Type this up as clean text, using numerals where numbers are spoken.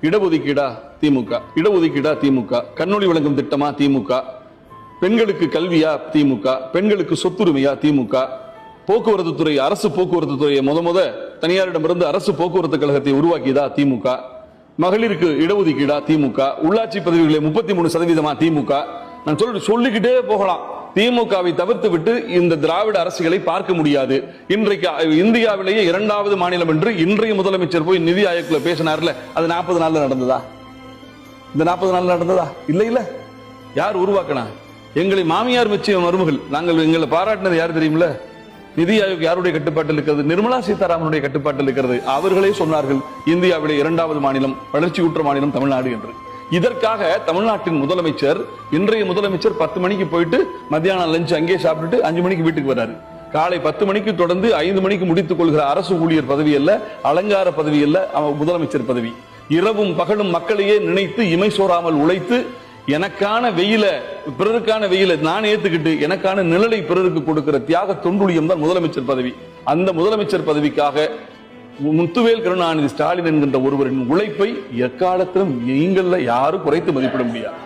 இடஒதுக்கீடா திமுக, இடஒதுக்கீடா திமுக, கண்ணொளி வழங்கும் திட்டமா திமுக, பெண்களுக்கு கல்வியா திமுக, பெண்களுக்கு சொத்துரிமையா திமுக, போக்குவரத்து துறை, அரசு போக்குவரத்து துறையை முத தனியாரிடமிருந்து அரசு போக்குவரத்து கழகத்தை உருவாக்கியதா திமுக, மகளிருக்கு இடஒதுக்கீடா திமுக, உள்ளாட்சி பதவிகளை 33% திமுக. நான் சொல்லிக்கிட்டே போகலாம். திமுகவை தவிர்த்து விட்டு இந்த திராவிட அரசுகளை பார்க்க முடியாது. இன்றைக்கு இந்தியாவிலேயே 2வது மாநிலம் என்று இன்றைய முதலமைச்சர் போய் நிதி ஆயோக்ல பேசினார்ல, அது 40 நாள்ல நடந்ததா? இந்த 40 நாள்ல நடந்ததா? இல்ல இல்ல. யார் உருவாக்கினா? எங்களை மாமியார் மெச்சிய மருமகள். நாங்கள் எங்களை பாராட்டினது யார் தெரியுமில்ல? நிதி ஆயோக் யாருடைய கட்டுப்பாட்டில் இருக்கிறது? நிர்மலா சீதாராமனுடைய கட்டுப்பாட்டில் இருக்கிறது. அவர்களே சொன்னார்கள் இந்தியாவிலே 2வது மாநிலம், வளர்ச்சியுற்ற மாநிலம் தமிழ்நாடு என்று. இதற்காக தமிழ்நாட்டின் முதலமைச்சர், இன்றைய முதலமைச்சர் 10 மணிக்கு போயிட்டு மத்தியானம் லஞ்ச் அங்கே சாப்பிட்டுட்டு 5 மணிக்கு வீட்டுக்கு வர்றாரு. காலை 10 மணிக்கு தொடர்ந்து 5 மணிக்கு முடித்துக் கொள்கிற அரசு ஊழியர் பதவி அல்ல, அலங்கார பதவி அல்ல, முதலமைச்சர் பதவி. இரவும் பகலும் மக்களையே நினைத்து இமை சோறாமல் உழைத்து எனக்கான வெயில, பிறருக்கான வெயில நான் ஏத்துக்கிட்டு எனக்கான நிழலை பிறருக்கு கொடுக்கிற தியாக தொண்டுலியம் தான் முதலமைச்சர் பதவி. அந்த முதலமைச்சர் பதவிக்காக முத்துவேல் கருணாநிதி ஸ்டாலின் என்கின்ற ஒருவரின் உழைப்பை எக்காலத்திலும் நீங்கள யாரும் குறைத்து மதிப்பிட முடியாது.